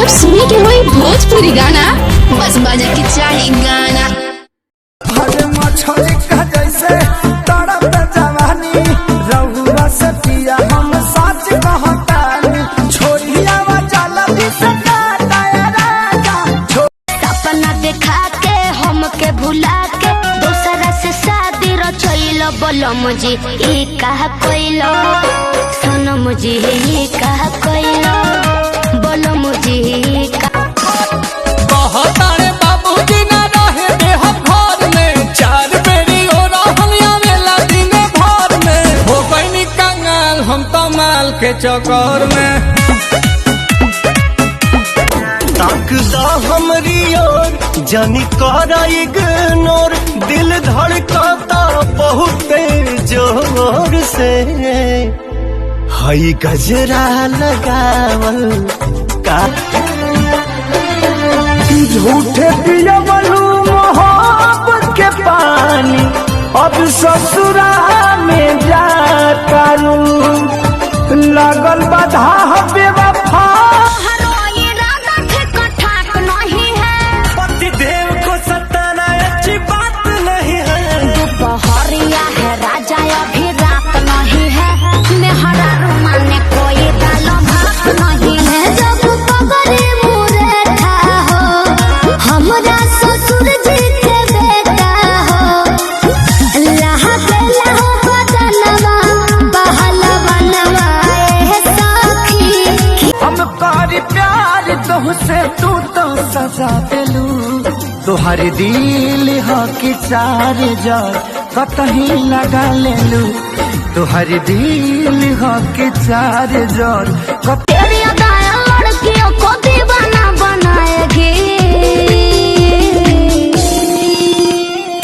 जब सुने के होई भोजपुरी गाना बस बजे के चाही गाना। हरे मछली का जैसे तड़प जवानी रहुआ से पिया हम सच कहतानी छोड़िया वा जाला भी सदा राजा सपना देखा के हमके भुला के दूसरा से शादी रचैलो बोलम जी ई कहा कोइलो सनम जी ई कहा कोइलो बोलम जी कहतारे बाबूजी ना रहे देह घर में चार बेरी हो रहलिया मेला दिन भर में हो गईनी कंगाल हम तो माल के चक्कर में। ताकदा हमरी ओर जानी करा इग्नोर दिल धड़कता बहुत जोर से हई गजरा लगावल का झूठे पिया बनू मोहब्बत के पानी अब ससुरा में जा करूं लगल बाधा बेवफा पति देव को सताना अच्छी बात नहीं है। दोपहरिया है राजा अभी रात नहीं है मेहरा रुमाने कोई दाल भात नहीं है जब पगड़ी मुरे था हो हमरा ससुर जी के बेटा हो लहा बेला हो बदलवा बहलवा नवाए सखी हम कारी प्यार तुहसे तू तो सजा दिलू तुहरे दिल हो कि चार जार कतही लगा लेलू तुहरे दिल हो कि चार जार तेरी अदाएं लड़कियों को दीवाना बनाएगी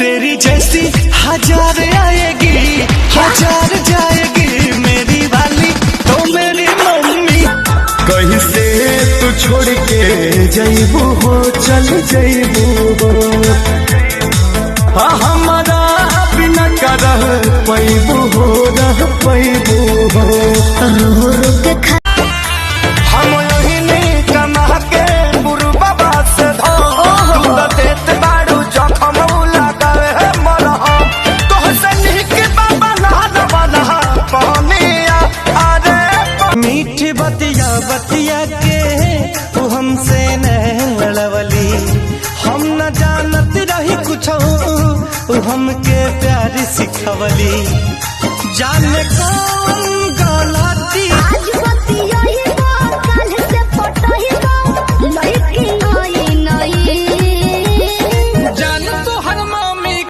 तेरी जैसी हजार आएगी हजार जाएगी मेरी वाली तो मेरी मम्मी कहीं से तू छोड़ के जईबू हो चल जईबू हो हमारा बिना करह पैबू हो रह पैबू हो रो रो के हम यही नहीं कमा के गुरु बाबा से धो देत बाड़ू जखम लगावे है मरहम तोहसे निक बाबा नहा वाला पानिया अरे मीठी बतिया बतिया के तू हमसे नहीं लड़वली हम न जानत रही कुछ तू हमके प्यार सिखवली जाने कौन